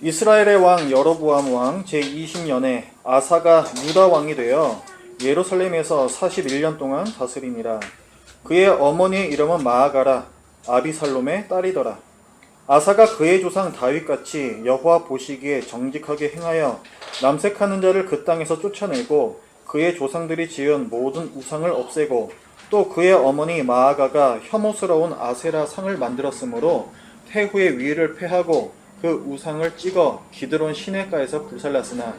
이스라엘의 왕 여로보암 왕 제20년에 아사가 유다 왕이 되어 예루살렘에서 41년 동안 다스리니라. 그의 어머니의 이름은 마아가라 아비살롬의 딸이더라. 아사가 그의 조상 다윗같이 여호와 보시기에 정직하게 행하여 남색하는 자를 그 땅에서 쫓아내고 그의 조상들이 지은 모든 우상을 없애고 또 그의 어머니 마아가가 혐오스러운 아세라 상을 만들었으므로 태후의 위를 패하고 그 우상을 찍어 기드론 시내가에서 불살랐으나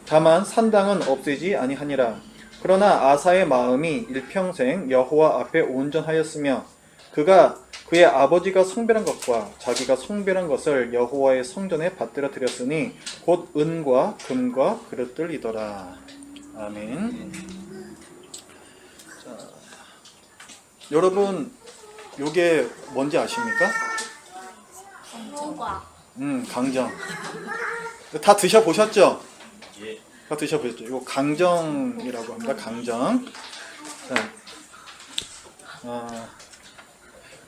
다만 산당은 없애지 아니하니라. 그러나 아사의 마음이 일평생 여호와 앞에 온전하였으며 그가 그의 아버지가 성별한 것과 자기가 성별한 것을 여호와의 성전에 받들어 드렸으니 곧 은과 금과 그릇들이더라. 아멘. 자, 여러분 요게 뭔지 아십니까? 강정. 다 드셔보셨죠? 예. 다 드셔보셨죠? 이거 강정이라고 합니다. 강정. 자,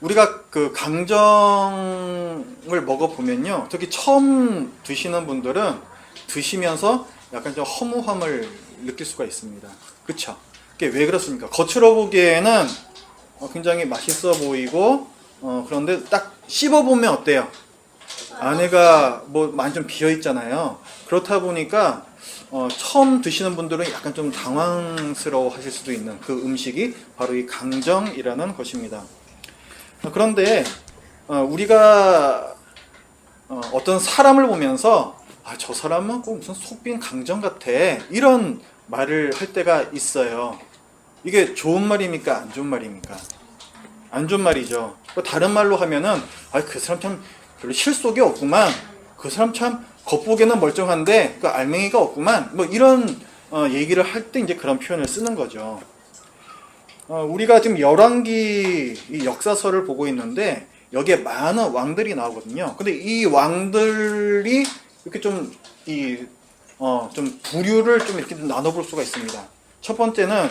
우리가 그 강정을 먹어보면요, 특히 처음 드시는 분들은 드시면서 약간 좀 허무함을 느낄 수가 있습니다. 그쵸? 그게 왜 그렇습니까? 겉으로 보기에는 굉장히 맛있어 보이고, 그런데 딱 씹어보면 어때요? 안에가 뭐 많이 좀 비어 있잖아요. 그렇다 보니까 처음 드시는 분들은 약간 좀 당황스러워 하실 수도 있는 그 음식이 바로 이 강정이라는 것입니다. 그런데 우리가 어떤 사람을 보면서 저 사람은 꼭 무슨 속빈 강정 같아 이런 말을 할 때가 있어요. 이게 좋은 말입니까? 안 좋은 말입니까? 안 좋은 말이죠. 다른 말로 하면은 그 사람 참 별로 실속이 없구만. 그 사람 참 겉보기에는 멀쩡한데 그 알맹이가 없구만. 뭐 이런 얘기를 할 때 이제 그런 표현을 쓰는 거죠. 우리가 지금 열왕기 이 역사서를 보고 있는데 여기에 많은 왕들이 나오거든요. 근데 이 왕들이 이렇게 좀 부류를 좀 이렇게 나눠볼 수가 있습니다. 첫 번째는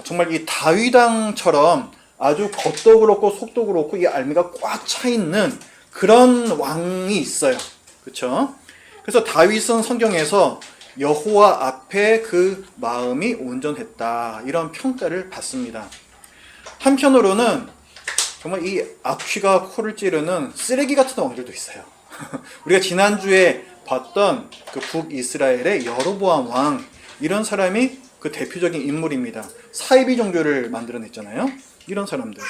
정말 이 다윗왕처럼 아주 겉도 그렇고 속도 그렇고 이 알미가 꽉 차 있는 그런 왕이 있어요. 그렇죠? 그래서 다윗은 성경에서 여호와 앞에 그 마음이 온전했다 이런 평가를 받습니다. 한편으로는 정말 이 악취가 코를 찌르는 쓰레기 같은 왕들도 있어요. 우리가 지난주에 봤던 그 북이스라엘의 여로보암 왕, 이런 사람이 그 대표적인 인물입니다. 사이비 종교를 만들어냈잖아요. 이런 사람들.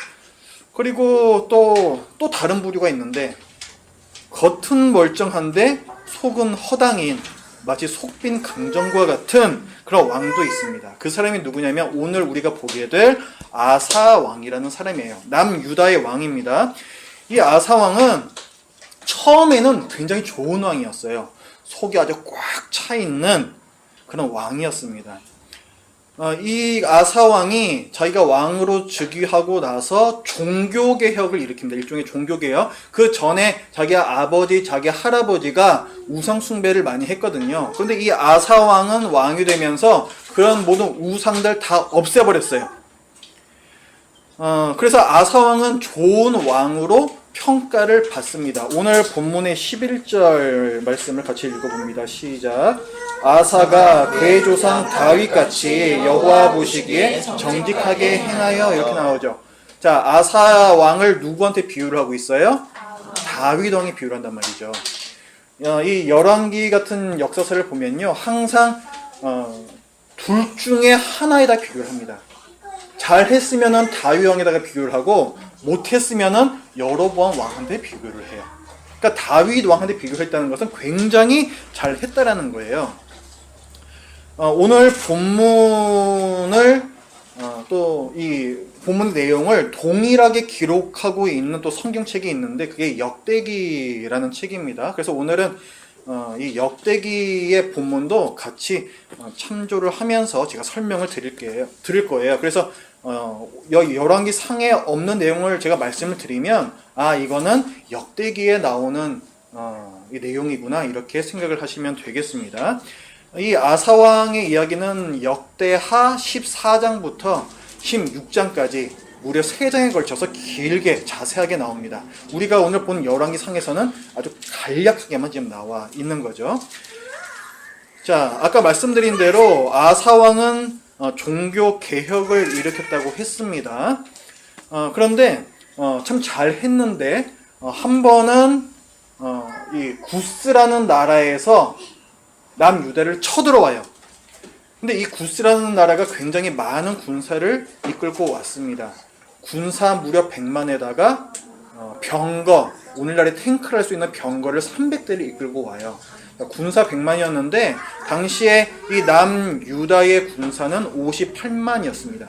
그리고 또 다른 부류가 있는데 겉은 멀쩡한데 속은 허당인 마치 속빈 강정과 같은 그런 왕도 있습니다. 그 사람이 누구냐면 오늘 우리가 보게 될 아사 왕이라는 사람이에요. 남유다의 왕입니다. 이 아사 왕은 처음에는 굉장히 좋은 왕이었어요. 속이 아주 꽉 차 있는 그런 왕이었습니다. 이 아사 왕이 자기가 왕으로 즉위하고 나서 종교개혁을 일으킵니다. 일종의 종교개혁. 그 전에 자기 아버지, 자기 할아버지가 우상숭배를 많이 했거든요. 그런데 이 아사 왕은 왕이 되면서 그런 모든 우상들 다 없애버렸어요. 그래서 아사 왕은 좋은 왕으로 평가를 받습니다. 오늘 본문의 11절 말씀을 같이 읽어봅니다. 시작. 아사가 그의 조상 다윗같이 여호와 보시기에 정직하게 행하여 이렇게 나오죠. 자, 아사 왕을 누구한테 비유를 하고 있어요? 다윗 왕에 비유를 한단 말이죠. 이 열왕기 같은 역사서를 보면요, 항상 둘 중에 하나에다 비유를 합니다. 잘했으면은 다윗 왕에다가 비교를 하고 못했으면은 여로보암 왕한테 비교를 해요. 그러니까 다윗 왕한테 비교했다는 것은 굉장히 잘했다라는 거예요. 오늘 본문을 또 이 본문 내용을 동일하게 기록하고 있는 또 성경책이 있는데 그게 역대기라는 책입니다. 그래서 오늘은 이 역대기의 본문도 같이 참조를 하면서 제가 설명을 드릴 거예요. 그래서 열왕기 상에 없는 내용을 제가 말씀을 드리면 이거는 역대기에 나오는 이 내용이구나 이렇게 생각을 하시면 되겠습니다. 이 아사왕의 이야기는 역대하 14장부터 16장까지 무려 3장에 걸쳐서 길게 자세하게 나옵니다. 우리가 오늘 본 열왕기상에서는 아주 간략하게만 지금 나와 있는 거죠. 자, 아까 말씀드린 대로 아사왕은 종교 개혁을 일으켰다고 했습니다. 그런데 참 잘했는데 한 번은 이 구스라는 나라에서 남유다를 쳐들어와요. 근데 이 구스라는 나라가 굉장히 많은 군사를 이끌고 왔습니다. 군사 무려 100만에다가 병거, 오늘날의 탱크를 할 수 있는 병거를 300대를 이끌고 와요. 군사 100만이었는데 당시에 이 남유다의 군사는 58만이었습니다.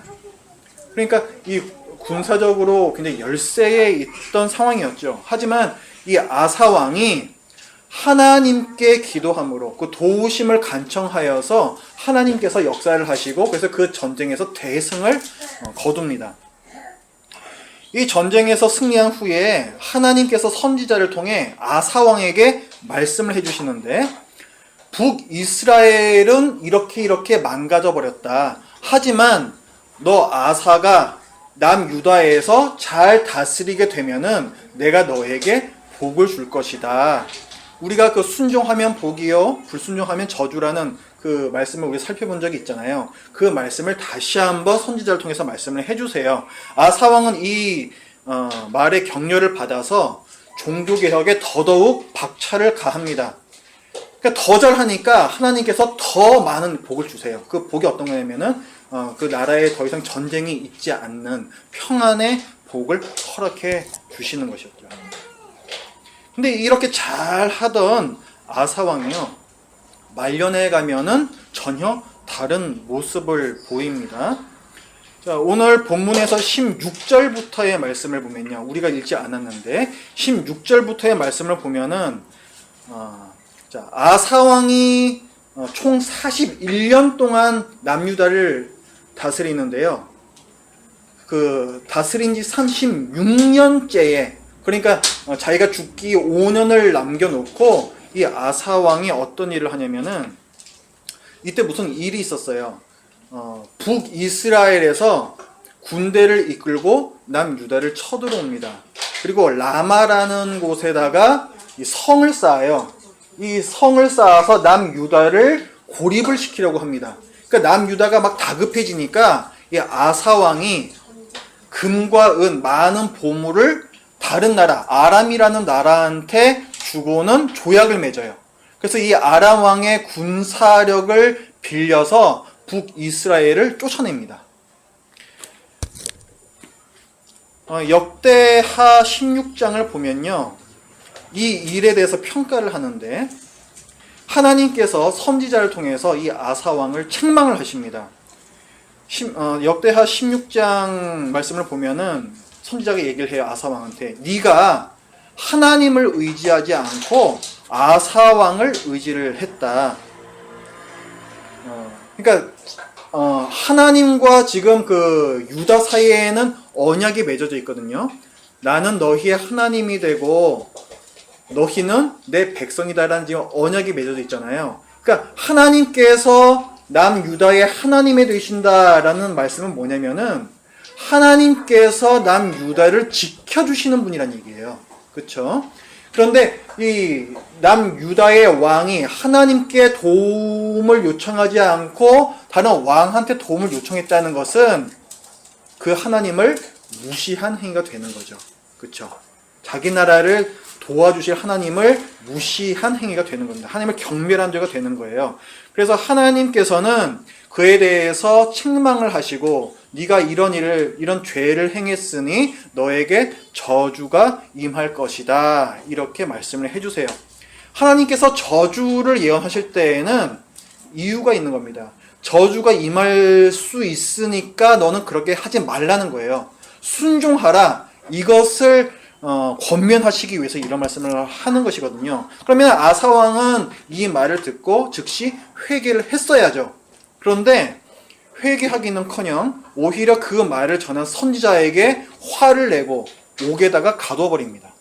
그러니까 이 군사적으로 굉장히 열세에 있던 상황이었죠. 하지만 이 아사왕이 하나님께 기도함으로 그 도우심을 간청하여서 하나님께서 역사를 하시고 그래서 그 전쟁에서 대승을 거둡니다. 이 전쟁에서 승리한 후에 하나님께서 선지자를 통해 아사왕에게 말씀을 해주시는데 북이스라엘은 이렇게 망가져 버렸다. 하지만 너 아사가 남유다에서 잘 다스리게 되면은 내가 너에게 복을 줄 것이다. 우리가 그 순종하면 복이요 불순종하면 저주라는 그 말씀을 우리 살펴본 적이 있잖아요. 그 말씀을 다시 한번 선지자를 통해서 말씀을 해주세요. 아사왕은 이 말의 격려를 받아서 종교개혁에 더더욱 박차를 가합니다. 그러니까 더 잘하니까 하나님께서 더 많은 복을 주세요. 그 복이 어떤 거냐면은 그 나라에 더 이상 전쟁이 있지 않는 평안의 복을 허락해 주시는 것이었죠. 근데 이렇게 잘 하던 아사왕이요, 말년에 가면은 전혀 다른 모습을 보입니다. 자, 오늘 본문에서 16절부터의 말씀을 보면요, 우리가 읽지 않았는데 16절부터의 말씀을 보면은 자, 아사왕이 총 41년 동안 남유다를 다스리는데요. 그 다스린 지 36년째에, 그러니까 자기가 죽기 5년을 남겨놓고 이 아사왕이 어떤 일을 하냐면은 이때 무슨 일이 있었어요. 북이스라엘에서 군대를 이끌고 남유다를 쳐들어옵니다. 그리고 라마라는 곳에다가 이 성을 쌓아요. 이 성을 쌓아서 남유다를 고립을 시키려고 합니다. 그러니까 남유다가 막 다급해지니까 이 아사왕이 금과 은 많은 보물을 다른 나라, 아람이라는 나라한테 주고는 조약을 맺어요. 그래서 이 아람 왕의 군사력을 빌려서 북이스라엘을 쫓아냅니다. 역대하 16장을 보면요, 이 일에 대해서 평가를 하는데 하나님께서 선지자를 통해서 이 아사왕을 책망을 하십니다. 역대하 16장 말씀을 보면은 선지자가 얘기를 해요. 아사왕한테 네가 하나님을 의지하지 않고 아사왕을 의지를 했다. 그러니까 하나님과 지금 그 유다 사이에는 언약이 맺어져 있거든요. 나는 너희의 하나님이 되고 너희는 내 백성이다라는 지금 언약이 맺어져 있잖아요. 그러니까 하나님께서 남유다의 하나님이 되신다라는 말씀은 뭐냐면은 하나님께서 남유다를 지켜주시는 분이란 얘기예요. 그렇죠? 그런데 이 남유다의 왕이 하나님께 도움을 요청하지 않고 다른 왕한테 도움을 요청했다는 것은 그 하나님을 무시한 행위가 되는 거죠. 그렇죠? 자기 나라를 도와주실 하나님을 무시한 행위가 되는 겁니다. 하나님을 경멸한 죄가 되는 거예요. 그래서 하나님께서는 그에 대해서 책망을 하시고 네가 이런 죄를 행했으니 너에게 저주가 임할 것이다. 이렇게 말씀을 해주세요. 하나님께서 저주를 예언하실 때에는 이유가 있는 겁니다. 저주가 임할 수 있으니까 너는 그렇게 하지 말라는 거예요. 순종하라. 이것을 권면하시기 위해서 이런 말씀을 하는 것이거든요. 그러면 아사왕은 이 말을 듣고 즉시 회개를 했어야죠. 그런데 회개하기는커녕 오히려 그 말을 전한 선지자에게 화를 내고 옥에다가 가둬버립니다.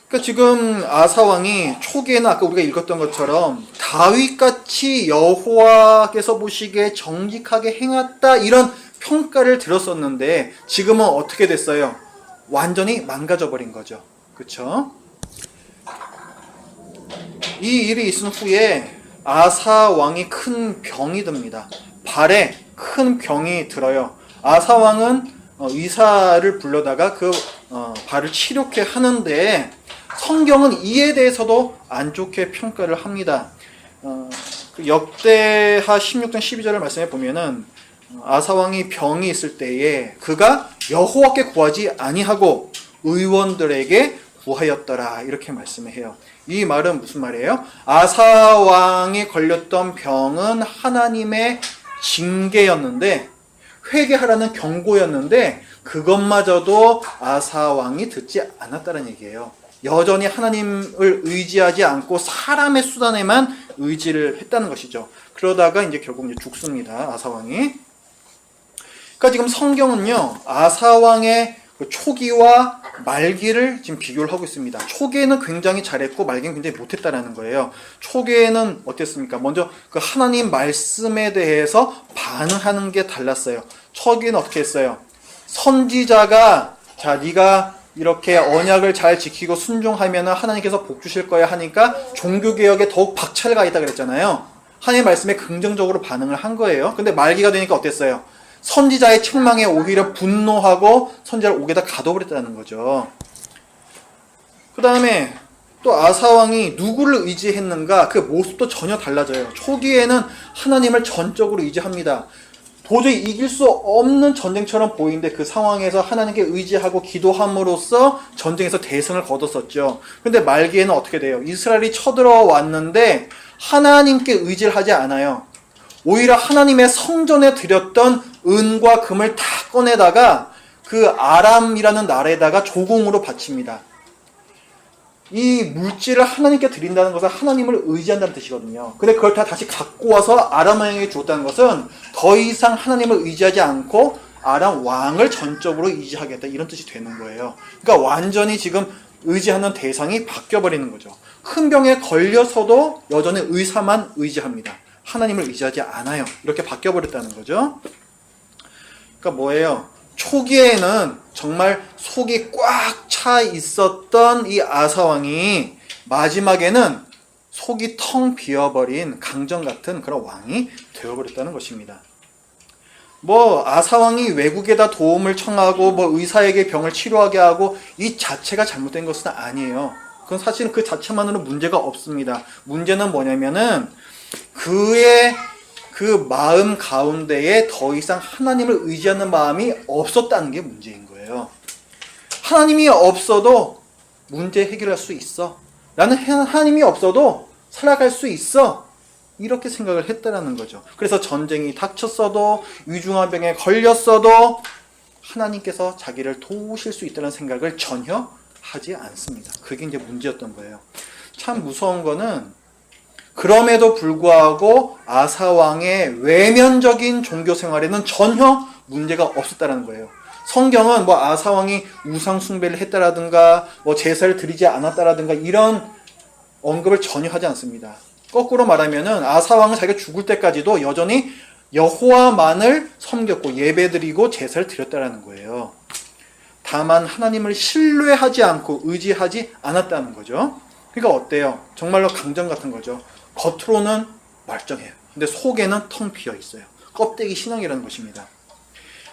그러니까 지금 아사왕이 초기에는 아까 우리가 읽었던 것처럼 다윗같이 여호와께서 보시기에 정직하게 행했다 이런 평가를 들었었는데 지금은 어떻게 됐어요? 완전히 망가져 버린 거죠. 그쵸? 이 일이 있은 후에 아사 왕이 큰 병이 듭니다. 발에 큰 병이 들어요. 아사 왕은 의사를 불러다가 그 발을 치료케 하는데 성경은 이에 대해서도 안 좋게 평가를 합니다. 그 역대하 16장 12절을 말씀해 보면은 아사 왕이 병이 있을 때에 그가 여호와께 구하지 아니하고 의원들에게 구하였더라 이렇게 말씀해요. 이 말은 무슨 말이에요? 아사 왕이 걸렸던 병은 하나님의 징계였는데 회개하라는 경고였는데 그것마저도 아사 왕이 듣지 않았다는 얘기예요. 여전히 하나님을 의지하지 않고 사람의 수단에만 의지를 했다는 것이죠. 그러다가 이제 결국 이제 죽습니다. 아사 왕이. 그러니까 지금 성경은요 아사 왕의 그 초기와 말기를 지금 비교를 하고 있습니다. 초기에는 굉장히 잘했고 말기는 굉장히 못했다라는 거예요. 초기에는 어땠습니까? 먼저 그 하나님 말씀에 대해서 반응하는 게 달랐어요. 초기에는 어떻게 했어요? 선지자가 자 네가 이렇게 언약을 잘 지키고 순종하면 하나님께서 복 주실 거야 하니까 종교개혁에 더욱 박차를 가했다 그랬잖아요. 하나님의 말씀에 긍정적으로 반응을 한 거예요. 근데 말기가 되니까 어땠어요? 선지자의 책망에 오히려 분노하고 선지자를 옥에다 가둬버렸다는 거죠. 그 다음에 또 아사왕이 누구를 의지했는가 그 모습도 전혀 달라져요. 초기에는 하나님을 전적으로 의지합니다. 도저히 이길 수 없는 전쟁처럼 보이는데 그 상황에서 하나님께 의지하고 기도함으로써 전쟁에서 대승을 거뒀었죠. 근데 말기에는 어떻게 돼요? 이스라엘이 쳐들어왔는데 하나님께 의지를 하지 않아요. 오히려 하나님의 성전에 드렸던 은과 금을 다 꺼내다가 그 아람이라는 나라에다가 조공으로 바칩니다. 이 물질을 하나님께 드린다는 것은 하나님을 의지한다는 뜻이거든요. 근데 그걸 다 다시 갖고 와서 아람 왕에게 줬다는 것은 더 이상 하나님을 의지하지 않고 아람 왕을 전적으로 의지하겠다 이런 뜻이 되는 거예요. 그러니까 완전히 지금 의지하는 대상이 바뀌어버리는 거죠. 큰 병에 걸려서도 여전히 의사만 의지합니다. 하나님을 의지하지 않아요. 이렇게 바뀌어버렸다는 거죠. 그러니까 뭐예요? 초기에는 정말 속이 꽉 차 있었던 이 아사왕이 마지막에는 속이 텅 비어버린 강정 같은 그런 왕이 되어버렸다는 것입니다. 뭐 아사왕이 외국에다 도움을 청하고 뭐 의사에게 병을 치료하게 하고 이 자체가 잘못된 것은 아니에요. 그건 사실은 그 자체만으로 문제가 없습니다. 문제는 뭐냐면은 그의 그 마음 가운데에 더 이상 하나님을 의지하는 마음이 없었다는 게 문제인 거예요. 하나님이 없어도 문제 해결할 수 있어. 나는 하나님이 없어도 살아갈 수 있어. 이렇게 생각을 했다라는 거죠. 그래서 전쟁이 닥쳤어도 위중한 병에 걸렸어도 하나님께서 자기를 도우실 수 있다는 생각을 전혀 하지 않습니다. 그게 이제 문제였던 거예요. 참 무서운 거는 그럼에도 불구하고 아사왕의 외면적인 종교 생활에는 전혀 문제가 없었다는 거예요. 성경은 뭐 아사왕이 우상 숭배를 했다라든가 뭐 제사를 드리지 않았다라든가 이런 언급을 전혀 하지 않습니다. 거꾸로 말하면은 아사왕은 자기가 죽을 때까지도 여전히 여호와만을 섬겼고 예배드리고 제사를 드렸다라는 거예요. 다만 하나님을 신뢰하지 않고 의지하지 않았다는 거죠. 그러니까 어때요? 정말로 강정 같은 거죠. 겉으로는 멀쩡해요. 근데 속에는 텅 비어 있어요. 껍데기 신앙이라는 것입니다.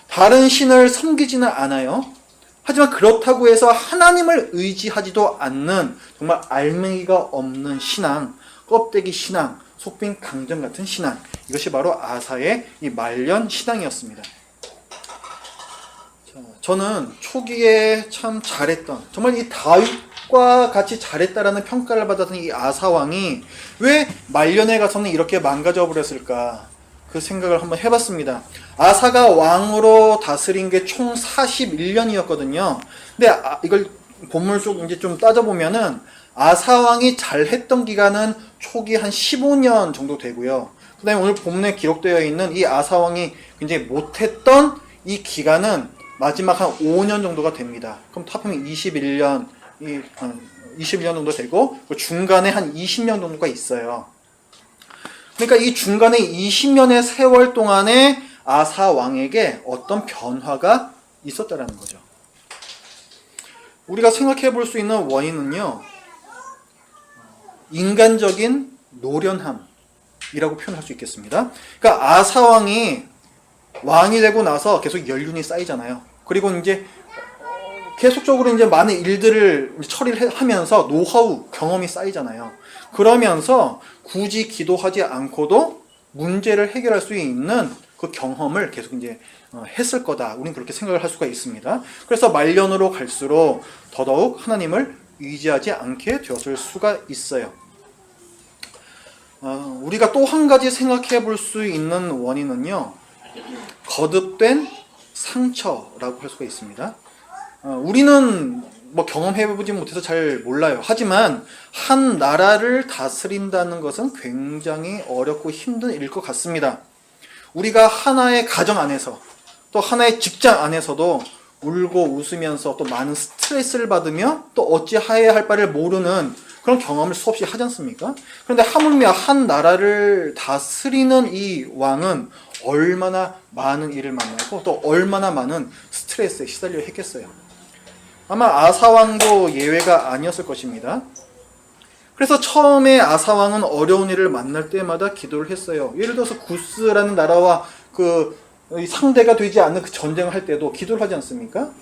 다른 신을 섬기지는 않아요. 하지만 그렇다고 해서 하나님을 의지하지도 않는 정말 알맹이가 없는 신앙, 껍데기 신앙, 속빈 강정 같은 신앙. 이것이 바로 아사의 이 말년 신앙이었습니다. 저는 초기에 참 잘했던, 정말 이 다윗과 같이 잘했다라는 평가를 받았던 이 아사왕이 왜 말년에 가서는 이렇게 망가져 버렸을까? 그 생각을 한번 해봤습니다. 아사가 왕으로 다스린 게 총 41년이었거든요. 근데 이걸 본문을 좀 따져보면은 아사 왕이 잘했던 기간은 초기 한 15년 정도 되고요. 그 다음에 오늘 본문에 기록되어 있는 이 아사 왕이 굉장히 못했던 이 기간은 마지막 한 5년 정도가 됩니다. 그럼 합하면 21년 정도 되고 중간에 한 20년 정도가 있어요. 그러니까 이 중간에 20년의 세월 동안에 아사 왕에게 어떤 변화가 있었다라는 거죠. 우리가 생각해 볼 수 있는 원인은요, 인간적인 노련함이라고 표현할 수 있겠습니다. 그러니까 아사 왕이 되고 나서 계속 연륜이 쌓이잖아요. 그리고 이제 계속적으로 이제 많은 일들을 처리를 하면서 노하우, 경험이 쌓이잖아요. 그러면서 굳이 기도하지 않고도 문제를 해결할 수 있는 그 경험을 계속 이제 했을 거다. 우리는 그렇게 생각을 할 수가 있습니다. 그래서 말년으로 갈수록 더더욱 하나님을 의지하지 않게 되었을 수가 있어요. 우리가 또 한 가지 생각해 볼 수 있는 원인은요, 거듭된 상처라고 할 수가 있습니다. 우리는 뭐 경험해보지 못해서 잘 몰라요. 하지만 한 나라를 다스린다는 것은 굉장히 어렵고 힘든 일일 것 같습니다. 우리가 하나의 가정 안에서 또 하나의 직장 안에서도 울고 웃으면서 또 많은 스트레스를 받으며 또 어찌해야 할 바를 모르는 그런 경험을 수없이 하지 않습니까? 그런데 하물며 한 나라를 다스리는 이 왕은 얼마나 많은 일을 만나고 또 얼마나 많은 스트레스에 시달려 했겠어요. 아마 아사왕도 예외가 아니었을 것입니다. 그래서 처음에 아사왕은 어려운 일을 만날 때마다 기도를 했어요. 예를 들어서 구스라는 나라와 그 상대가 되지 않는 그 전쟁을 할 때도 기도를 하지 않습니까?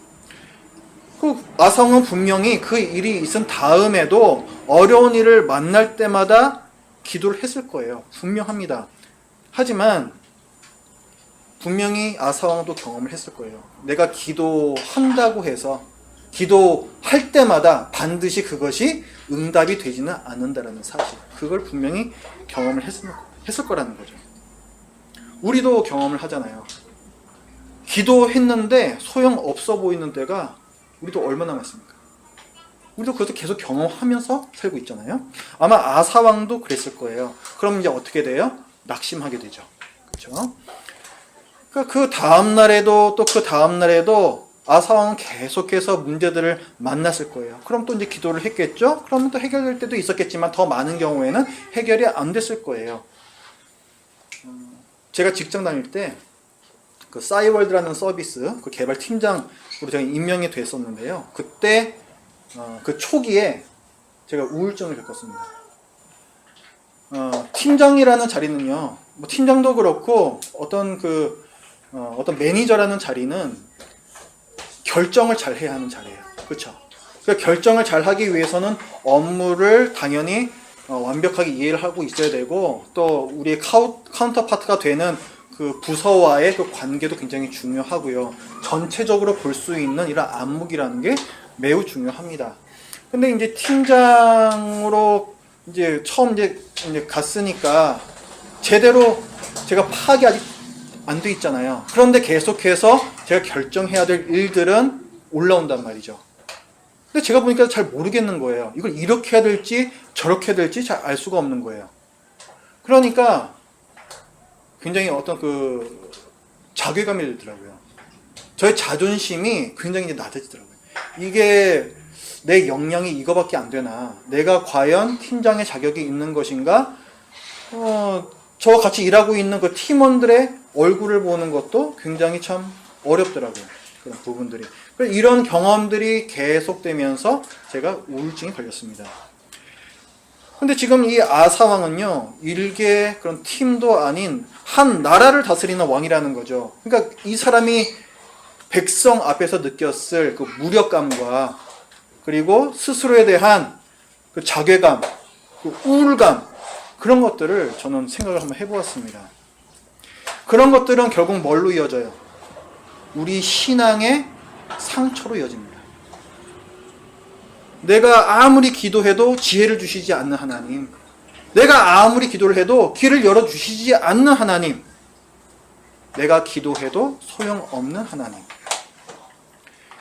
그 아사왕은 분명히 그 일이 있은 다음에도 어려운 일을 만날 때마다 기도를 했을 거예요. 분명합니다. 하지만 분명히 아사왕도 경험을 했을 거예요. 내가 기도한다고 해서 기도할 때마다 반드시 그것이 응답이 되지는 않는다라는 사실, 그걸 분명히 경험을 했을 거라는 거죠. 우리도 경험을 하잖아요. 기도했는데 소용없어 보이는 때가 우리도 얼마나 많습니까? 우리도 그것을 계속 경험하면서 살고 있잖아요. 아마 아사왕도 그랬을 거예요. 그럼 이제 어떻게 돼요? 낙심하게 되죠. 그렇죠? 그러니까 그 다음 날에도 또 그 다음 날에도 아사왕은 계속해서 문제들을 만났을 거예요. 그럼 또 이제 기도를 했겠죠? 그러면 또 해결될 때도 있었겠지만 더 많은 경우에는 해결이 안 됐을 거예요. 제가 직장 다닐 때 그 싸이월드라는 서비스 그 개발 팀장으로 제가 임명이 됐었는데요. 그때 그 초기에 제가 우울증을 겪었습니다. 팀장이라는 자리는요, 뭐 팀장도 그렇고 어떤 매니저라는 자리는 결정을 잘 해야 하는 자리예요. 그렇죠? 그러니까 결정을 잘 하기 위해서는 업무를 당연히 완벽하게 이해를 하고 있어야 되고, 또 우리의 카운터파트가 되는 그 부서와의 그 관계도 굉장히 중요하고요. 전체적으로 볼 수 있는 이런 안목이라는 게 매우 중요합니다. 근데 이제 팀장으로 이제 처음 이제 갔으니까 제대로 제가 파악이 아직 안 돼 있잖아요. 그런데 계속해서 제가 결정해야 될 일들은 올라온단 말이죠. 근데 제가 보니까 잘 모르겠는 거예요. 이걸 이렇게 해야 될지 저렇게 해야 될지 잘 알 수가 없는 거예요. 그러니까 굉장히 어떤 그 자괴감이 들더라고요. 저의 자존심이 굉장히 이제 낮아지더라고요. 이게 내 역량이 이거밖에 안 되나? 내가 과연 팀장의 자격이 있는 것인가? 저와 같이 일하고 있는 그 팀원들의 얼굴을 보는 것도 굉장히 참 어렵더라고요. 그런 부분들이. 이런 경험들이 계속되면서 제가 우울증이 걸렸습니다. 근데 지금 이 아사왕은요, 일개 그런 팀도 아닌 한 나라를 다스리는 왕이라는 거죠. 그러니까 이 사람이 백성 앞에서 느꼈을 그 무력감과 그리고 스스로에 대한 그 자괴감, 그 우울감, 그런 것들을 저는 생각을 한번 해보았습니다. 그런 것들은 결국 뭘로 이어져요? 우리 신앙의 상처로 이어집니다. 내가 아무리 기도해도 지혜를 주시지 않는 하나님, 내가 아무리 기도를 해도 길을 열어주시지 않는 하나님, 내가 기도해도 소용없는 하나님.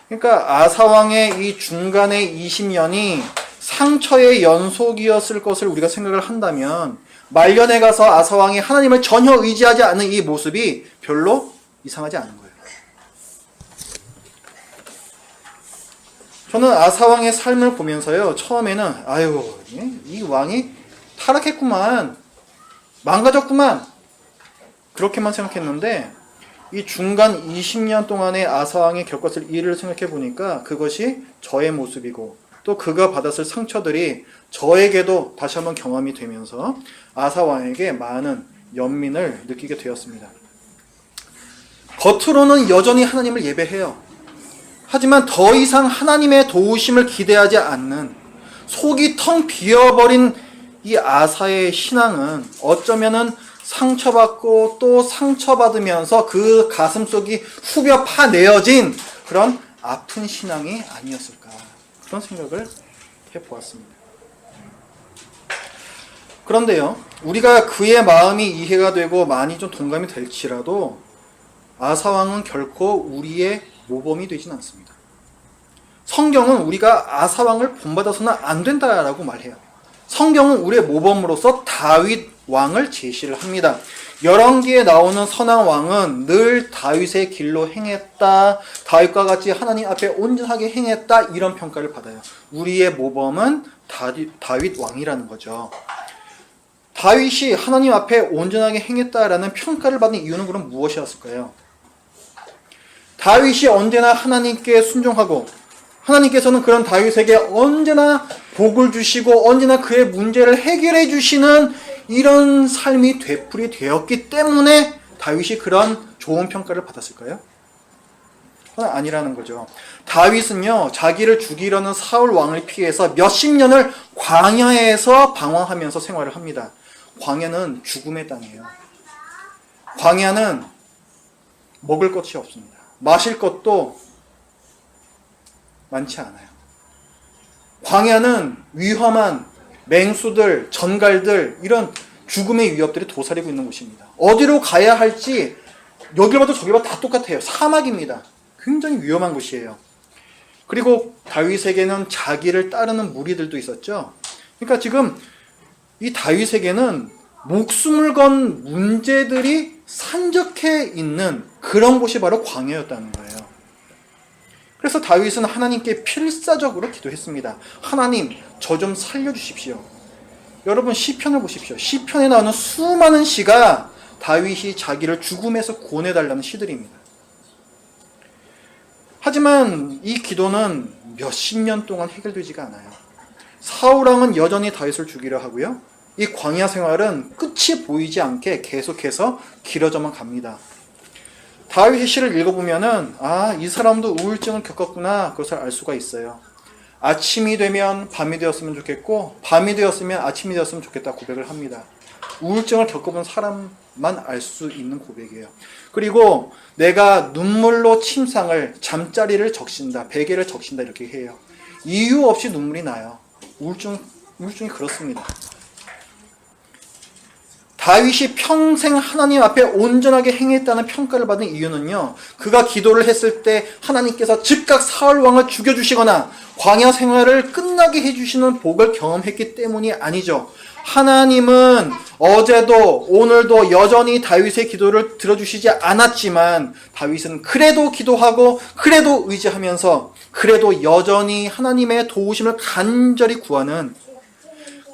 그러니까 아사왕의 이 중간의 20년이 상처의 연속이었을 것을 우리가 생각을 한다면, 말년에 가서 아사왕이 하나님을 전혀 의지하지 않는 이 모습이 별로 이상하지 않은 거예요. 저는 아사왕의 삶을 보면서요, 처음에는 이 왕이 타락했구만, 망가졌구만, 그렇게만 생각했는데 이 중간 20년 동안의 아사왕이 겪었을 일을 생각해 보니까 그것이 저의 모습이고 또 그가 받았을 상처들이 저에게도 다시 한번 경험이 되면서 아사왕에게 많은 연민을 느끼게 되었습니다. 겉으로는 여전히 하나님을 예배해요. 하지만 더 이상 하나님의 도우심을 기대하지 않는 속이 텅 비어버린 이 아사의 신앙은 어쩌면은 상처받고 또 상처받으면서 그 가슴속이 후벼 파내어진 그런 아픈 신앙이 아니었을까, 그런 생각을 해보았습니다. 그런데요, 우리가 그의 마음이 이해가 되고 많이 좀 동감이 될지라도 아사왕은 결코 우리의 모범이 되진 않습니다. 성경은 우리가 아사왕을 본받아서는 안 된다라고 말해요. 성경은 우리의 모범으로서 다윗 왕을 제시를 합니다. 열왕기에 나오는 선한 왕은 늘 다윗의 길로 행했다, 다윗과 같이 하나님 앞에 온전하게 행했다, 이런 평가를 받아요. 우리의 모범은 다윗 왕이라는 거죠. 다윗이 하나님 앞에 온전하게 행했다라는 평가를 받는 이유는 그럼 무엇이었을까요? 다윗이 언제나 하나님께 순종하고 하나님께서는 그런 다윗에게 언제나 복을 주시고 언제나 그의 문제를 해결해 주시는 이런 삶이 되풀이 되었기 때문에 다윗이 그런 좋은 평가를 받았을까요? 그건 아니라는 거죠. 다윗은요, 자기를 죽이려는 사울 왕을 피해서 몇십 년을 광야에서 방황하면서 생활을 합니다. 광야는 죽음의 땅이에요. 광야는 먹을 것이 없습니다. 마실 것도 많지 않아요. 광야는 위험한 맹수들, 전갈들, 이런 죽음의 위협들이 도사리고 있는 곳입니다. 어디로 가야 할지 여길 봐도 저길 봐도 다 똑같아요. 사막입니다. 굉장히 위험한 곳이에요. 그리고 다윗에게는 자기를 따르는 무리들도 있었죠. 그러니까 지금 이 다윗에게는 목숨을 건 문제들이 산적해 있는 그런 곳이 바로 광야였다는 거예요. 그래서 다윗은 하나님께 필사적으로 기도했습니다. 하나님, 저 좀 살려주십시오. 여러분, 시편을 보십시오. 시편에 나오는 수많은 시가 다윗이 자기를 죽음에서 구원해달라는 시들입니다. 하지만 이 기도는 몇십 년 동안 해결되지가 않아요. 사울왕은 여전히 다윗을 죽이려 하고요. 이 광야 생활은 끝이 보이지 않게 계속해서 길어져만 갑니다. 다윗의 시를 읽어보면은 이 사람도 우울증을 겪었구나, 그것을 알 수가 있어요. 아침이 되면 밤이 되었으면 좋겠고 밤이 되었으면 아침이 되었으면 좋겠다 고백을 합니다. 우울증을 겪어본 사람만 알 수 있는 고백이에요. 그리고 내가 눈물로 침상을, 잠자리를 적신다, 베개를 적신다, 이렇게 해요. 이유 없이 눈물이 나요. 우울증이 그렇습니다. 다윗이 평생 하나님 앞에 온전하게 행했다는 평가를 받은 이유는요, 그가 기도를 했을 때 하나님께서 즉각 사울 왕을 죽여주시거나 광야 생활을 끝나게 해주시는 복을 경험했기 때문이 아니죠. 하나님은 어제도 오늘도 여전히 다윗의 기도를 들어주시지 않았지만 다윗은 그래도 기도하고 그래도 의지하면서 그래도 여전히 하나님의 도우심을 간절히 구하는,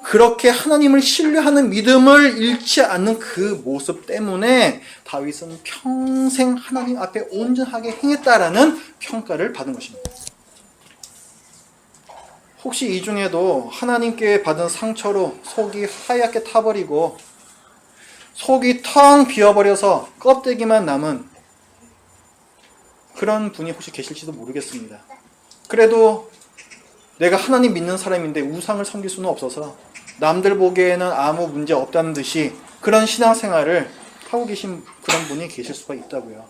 그렇게 하나님을 신뢰하는 믿음을 잃지 않는 그 모습 때문에 다윗은 평생 하나님 앞에 온전하게 행했다라는 평가를 받은 것입니다. 혹시 이 중에도 하나님께 받은 상처로 속이 하얗게 타버리고 속이 텅 비어버려서 껍데기만 남은 그런 분이 혹시 계실지도 모르겠습니다. 그래도 내가 하나님 믿는 사람인데 우상을 섬길 수는 없어서 남들 보기에는 아무 문제 없다는 듯이 그런 신앙생활을 하고 계신 그런 분이 계실 수가 있다고요.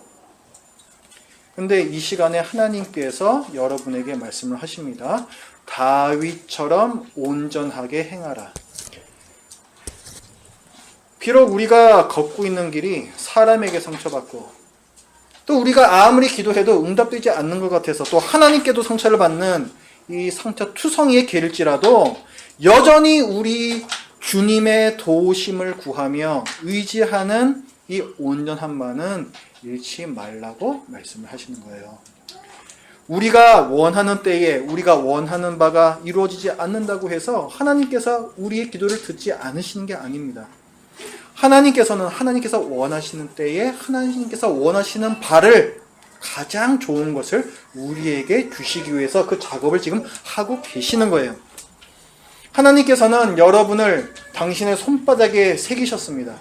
근데 이 시간에 하나님께서 여러분에게 말씀을 하십니다. 다윗처럼 온전하게 행하라. 비록 우리가 걷고 있는 길이 사람에게 상처받고 또 우리가 아무리 기도해도 응답되지 않는 것 같아서 또 하나님께도 상처를 받는 이 상처 투성이의 길일지라도 여전히 우리 주님의 도우심을 구하며 의지하는 이 온전함만은 잃지 말라고 말씀을 하시는 거예요. 우리가 원하는 때에 우리가 원하는 바가 이루어지지 않는다고 해서 하나님께서 우리의 기도를 듣지 않으시는 게 아닙니다. 하나님께서 원하시는 때에 하나님께서 원하시는 바를 가장 좋은 것을 우리에게 주시기 위해서 그 작업을 지금 하고 계시는 거예요. 하나님께서는 여러분을 당신의 손바닥에 새기셨습니다.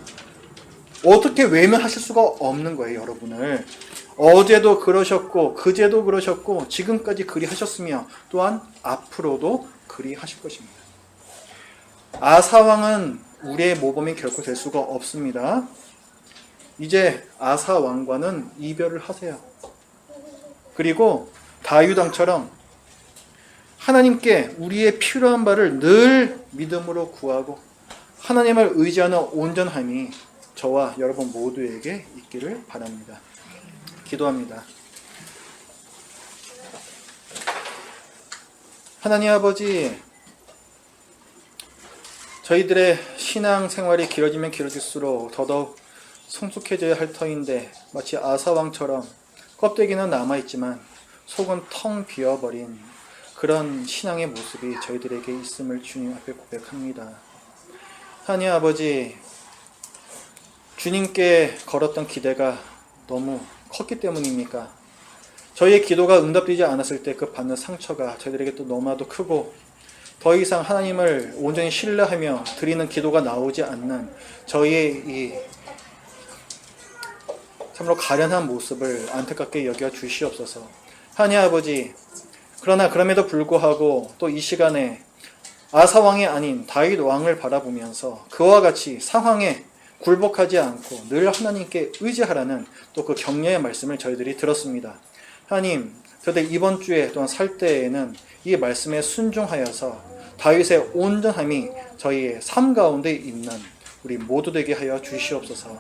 어떻게 외면하실 수가 없는 거예요, 여러분을. 어제도 그러셨고 그제도 그러셨고 지금까지 그리 하셨으며 또한 앞으로도 그리 하실 것입니다. 아사왕은 우리의 모범이 결코 될 수가 없습니다. 이제 아사왕과는 이별을 하세요. 그리고 다윗 왕처럼 하나님께 우리의 필요한 바를 늘 믿음으로 구하고 하나님을 의지하는 온전함이 저와 여러분 모두에게 있기를 바랍니다. 기도합니다. 하나님 아버지, 저희들의 신앙 생활이 길어지면 길어질수록 더더욱 성숙해져야 할 터인데 마치 아사왕처럼 껍데기는 남아있지만 속은 텅 비어버린 그런 신앙의 모습이 저희들에게 있음을 주님 앞에 고백합니다. 하나님 아버지, 주님께 걸었던 기대가 너무 컸기 때문입니까? 저희의 기도가 응답되지 않았을 때 그 받는 상처가 저희들에게 또 너무나도 크고 더 이상 하나님을 온전히 신뢰하며 드리는 기도가 나오지 않는 저희의 이 참으로 가련한 모습을 안타깝게 여겨 주시옵소서. 하나님 아버지, 그러나 그럼에도 불구하고 또 이 시간에 아사왕이 아닌 다윗 왕을 바라보면서 그와 같이 상황에 굴복하지 않고 늘 하나님께 의지하라는 또 그 격려의 말씀을 저희들이 들었습니다. 하나님, 저희들 이번 주에 또한 살 때에는 이 말씀에 순종하여서 다윗의 온전함이 저희의 삶 가운데 있는 우리 모두 되게 하여 주시옵소서.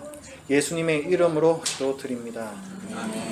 예수님의 이름으로 기도드립니다. 아멘.